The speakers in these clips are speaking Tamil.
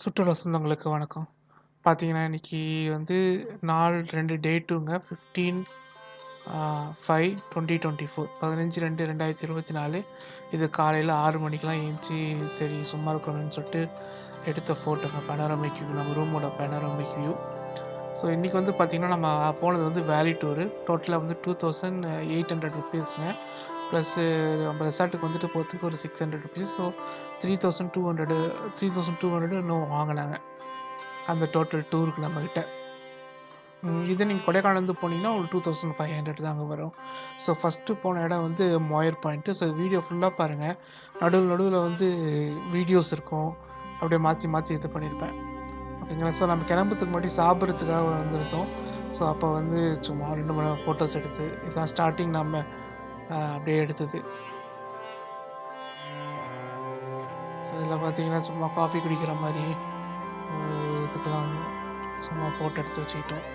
சுற்றுலா சொந்தங்களுக்கு வணக்கம். பார்த்தீங்கன்னா, இன்னைக்கு வந்து நாள் 2 டே 2ங்க 15/5/2024 15/2/2024 இது காலையில 6 மணிக்கெல்லாம் எந்திச்சு சரி சும்மா இருக்கணும்னு சொல்லிட்டு எடுத்த ஃபோட்டோங்க. பேனோரமிக் வியூ நம்ம ரூமோட பேனோரமிக் வியூ. ஸோ இன்னைக்கு வந்து பார்த்தீங்கன்னா, நம்ம போனது வந்து வேலி டூரு. டோட்டலா வந்து ₹2800ங்க. ப்ளஸ்ஸு நம்ம ரெசார்ட்டுக்கு வந்துட்டு போகிறதுக்கு ஒரு ₹600. ஸோ 3200 3200 இன்னும் வாங்குனாங்க. அந்த டோட்டல் டூருக்கு நம்மகிட்ட. இதே நீங்க கொடைக்கானல் போனீங்கன்னா, ஒரு 2500 தாங்க வரும். ஸோ ஃபர்ஸ்ட்டு போன இடம் வந்து மோயர் பாயிண்ட்டு. ஸோ வீடியோ ஃபுல்லா பாருங்க. நடுவுல வந்து வீடியோஸ் இருக்கும். அப்படியே மாத்தி மாத்தி இது பண்ணியிருப்பேன். ஓகேங்களா? ஸோ நம்ம கிளம்புறதுக்கு முன்னாடி சாப்பிட்றதுக்காக வந்திருந்தோம். ஸோ அப்போ வந்து சும்மா 2, 3 ஃபோட்டோஸ் எடுத்து, இதான் ஸ்டார்ட்டிங் நம்ம அப்படியே எடுத்தது. அதில பார்த்தீங்கன்னா, சும்மா காஃபி குடிக்கிற மாரி இதுக்கெல்லாம் சும்மா ஃபோட்டோ எடுத்து வச்சுக்கிட்டோம்.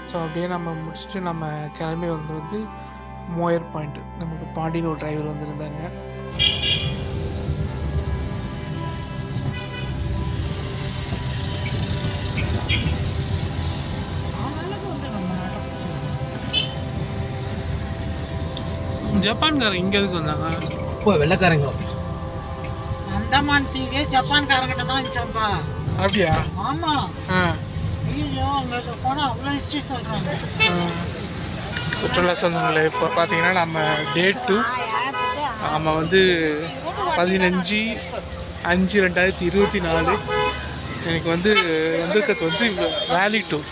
ஸோ அப்படியே நம்ம முடிச்சுட்டு நம்ம கிளம்பி வந்து மோயர் பாயிண்ட். நமக்கு பாண்டியன் ஒரு டிரைவர் வந்திருந்தாங்க. ஜப்பான்காரங்க இங்க எதுக்கு வந்தாங்க? இப்போ வெள்ளக்காரங்க அந்தமான் தீவே ஜப்பான்காரங்கிட்ட தான் இருந்துச்சாப்பா. அப்படியா? ஆமா. ஐயோ அங்கே போனால் அவ்வளோ ஹிஸ்ட்ரி சொல்கிறாங்க. சுற்றுலா சொந்தங்களே, இப்போ பார்த்தீங்கன்னா நம்ம டே 2 நம்ம வந்து 15/5/2024 எனக்கு வந்து வந்திருக்கிறது வந்து வேலி டூர்.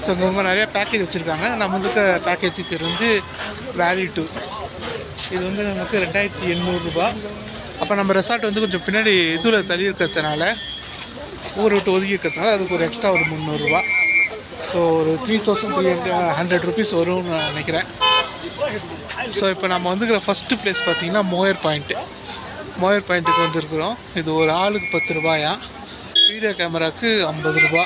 ஸோ இவங்க நிறையா பேக்கேஜ் வச்சுருக்காங்க. நம்ம வந்துருக்க பேக்கேஜுக்கு வந்து வேலி டூர். இது வந்து நமக்கு 2800 அப்போ நம்ம ரெசார்ட் வந்து கொஞ்சம் பின்னாடி இதில் தள்ளி இருக்கிறதுனால, ஊரை விட்டு ஒதுக்கி இருக்கிறதுனால அதுக்கு ஒரு எக்ஸ்ட்ரா ஒரு 300. ஸோ ஒரு 3300 வரும்னு நினைக்கிறேன். ஸோ இப்போ நம்ம வந்துக்கிற ஃபஸ்ட்டு பிளேஸ் பார்த்தீங்கன்னா மோயர் பாயிண்ட்டு. மோயர் பாயிண்ட்டுக்கு வந்துருக்குறோம். இது ஒரு ஆளுக்கு ₹10. வீடியோ கேமராவுக்கு ₹50.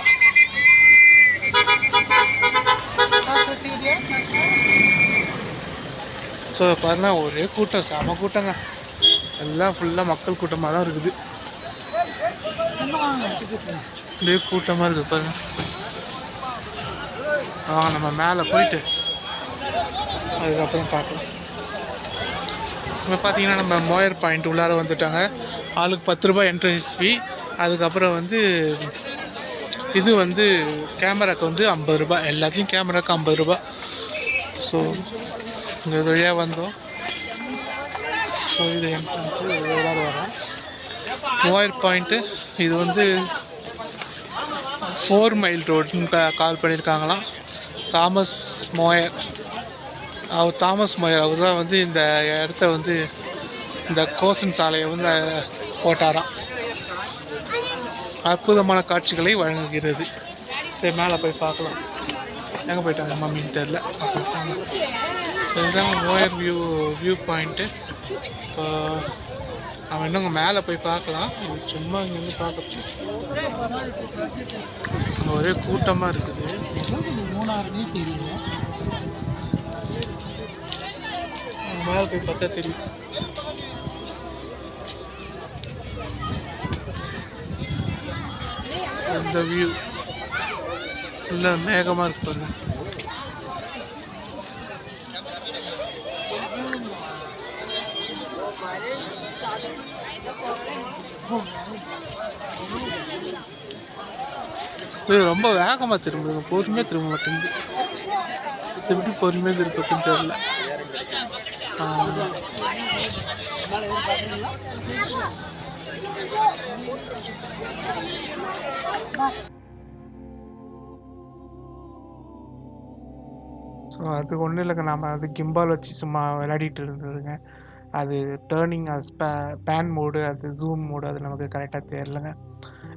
ஸோ பாருங்க, ஒரே கூட்டம், செம கூட்டங்க. எல்லாம் ஃபுல்லாக மக்கள் கூட்டமாக தான் இருக்குது. அப்படியே கூட்டமாக இருக்குது பாருங்க. நம்ம மேலே போயிட்டு அதுக்கப்புறம் பார்க்கலாம். இப்போ பார்த்தீங்கன்னா நம்ம மோயர் பாயிண்ட் உள்ளார வந்துட்டாங்க. ஆளுக்கு ₹10 என்ட்ரன்ஸ் ஃபீ. அதுக்கப்புறம் வந்து இது வந்து கேமராவுக்கு வந்து ₹50. எல்லாத்துலேயும் கேமராவுக்கு ₹50. ஸோ இங்கே வழியாக வந்தோம். ஸோ இது என்ட்ரன்ஸு உள்ளார வரோம். மோயர் பாயிண்ட்டு இது வந்து 4 மைல் ரோடுன்னு கால் பண்ணியிருக்காங்களாம். தாமஸ் மோயர் அவர் தான் வந்து இந்த இடத்த வந்து இந்த கோசன் சாலையை வந்து போட்டாராம். அற்புதமான காட்சிகளை வழங்குகிறது. சரி, மேலே போய் பார்க்கலாம். எங்கே போயிட்டாங்க மம்மின்னு தெரில. ஸோ இதுதான் மோயர் வியூ பாயிண்ட்டு. இப்போ அவன் இன்னும் மேலே போய் பார்க்கலாம். இது சும்மா இங்கேருந்து பார்க்கச்சு ஒரே கூட்டமாக இருக்குது. மூணாறுனே தெரியல. மேலே போய் பார்த்தா தெரியும். இந்த வியூ இல்லை மேகமாக இருக்கு பாருங்க. இது ரொம்ப வேகமாக திரும்புதுங்க, பொறுமையாக திரும்ப மாட்டேங்குது. எப்படி பொறுமையாக திருப்பத்துன்னு தெரியல. ஸோ அது ஒன்றும் இல்லைங்க, நாம் அது கிம்பால் வச்சு சும்மா விளையாடிட்டு இருந்ததுங்க. அது டேர்னிங், அது பேன் மோடு, அது ஜூம் மோடு, அது நமக்கு கரெக்டாக தெரிலங்க.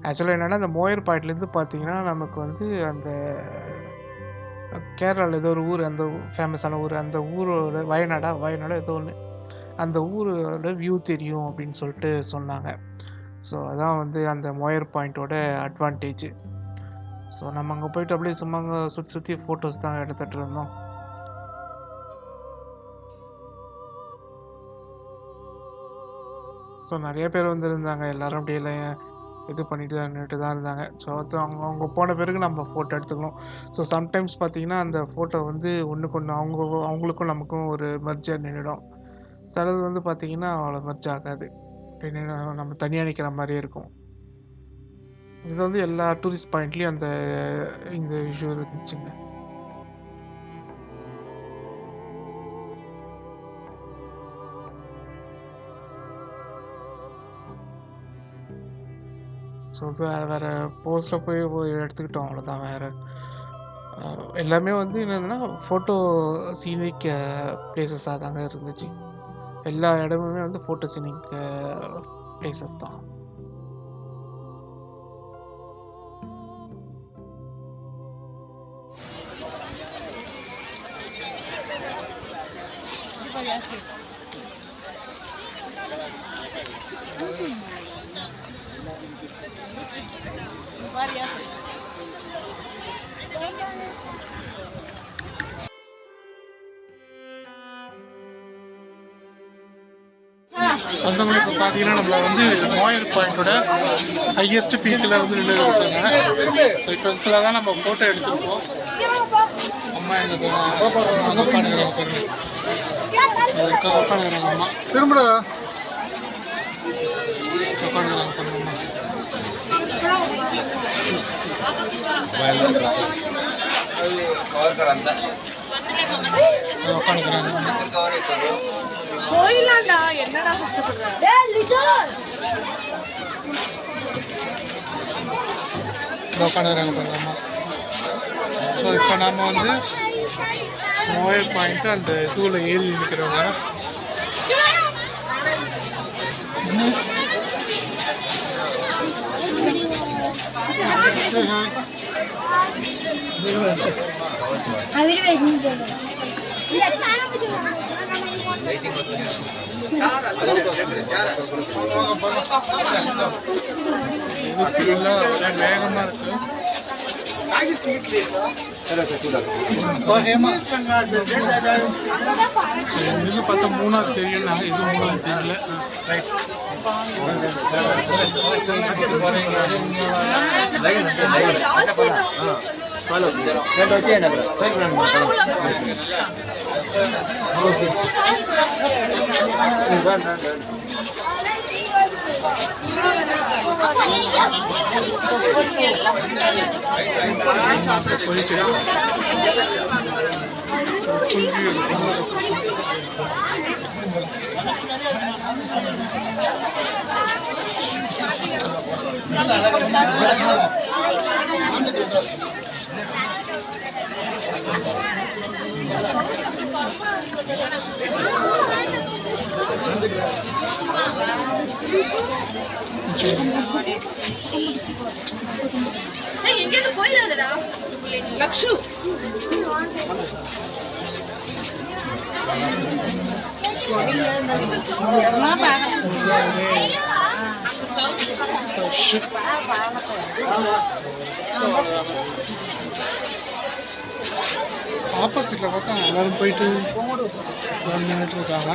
ஆக்சுவலாக என்னென்னா, அந்த மோயர் பாயிண்ட்லேருந்து பார்த்தீங்கன்னா நமக்கு வந்து அந்த கேரளாவில் ஏதோ ஒரு ஊர், அந்த ஃபேமஸான ஊர், அந்த ஊரோட வயநாடோ ஏதோ ஒன்று, அந்த ஊரோட வியூ தெரியும் அப்படின்னு சொல்லிட்டு சொன்னாங்க. ஸோ அதான் வந்து அந்த மோயர் பாயிண்ட்டோட அட்வான்டேஜ். ஸோ நம்ம அங்கே போயிட்டு அப்படியே சும்மா அங்கே சுற்றி ஃபோட்டோஸ் தான் எடுத்துகிட்டு இருந்தோம். ஸோ நிறைய பேர் வந்துருந்தாங்க. எல்லாரும் அப்படியே இது பண்ணிட்டு தான் நின்றுட்டு தான் இருந்தாங்க. ஸோ அவங்க அவங்க போன பிறகு நம்ம ஃபோட்டோ எடுத்துக்கணும். ஸோ சம்டைம்ஸ் பார்த்தீங்கன்னா அந்த ஃபோட்டோ வந்து ஒன்றுக்கு ஒன்று அவங்களுக்கும் நமக்கும் ஒரு மெர்ஜாக நின்றுடும். சிலது வந்து பார்த்தீங்கன்னா அவ்வளோ மெர்ஜ் ஆகாது. நம்ம தனியாக நிற்கிற மாதிரியே இருக்கும். இது வந்து எல்லா டூரிஸ்ட் பாயிண்ட்லேயும் இந்த இஷ்யூ இருந்துச்சுங்க. ஸோ வேறு போஸ்டில் போய் எடுத்துக்கிட்டோம், அவ்வளோதான். வேறு எல்லாமே வந்து என்னதுன்னா ஃபோட்டோ சீனிக் பிளேசஸாக தாங்க இருந்துச்சு. எல்லா இடமுமே வந்து ஃபோட்டோ சீனிக் பிளேசஸ் தான். வந்தவங்க இப்போ பார்த்தீங்கன்னா நம்மளை வந்து நோயல் பாயிண்டோட ஹையஸ்ட் பீக்கில் வந்து நின்று இருக்காங்க. ஸோ இப்போ இதில் தான் நம்ம ஃபோட்டோ எடுத்துருக்கோம். அம்மா எங்களுக்கு உட்காந்துக்கிறாங்க பாருங்க. உட்காந்துக்கிறாங்க அம்மா. திரும்ப உட்காந்துக்கிறாங்க பாருங்க அம்மா. போயிலாம்டா, என்னடா கஷ்டப்படுற? உட்காந்துக்கிறாங்க பாருங்க அம்மா. ஸோ இப்போ நம்ம வந்து நோயல் பாயிண்ட் அந்த இதுவில் ஏறி நிற்கிறவங்க வேகமா இருக்கு. பார்த்தா மூணாவது தெரியல, இது மூணாவது தெரியல. எங்கேயிருந்து போயிடாதடா லக்ஷு. ஆப்போசிட்ல பார்த்தா எல்லாரும் போயிட்டு நின்றுட்டு இருக்காங்க.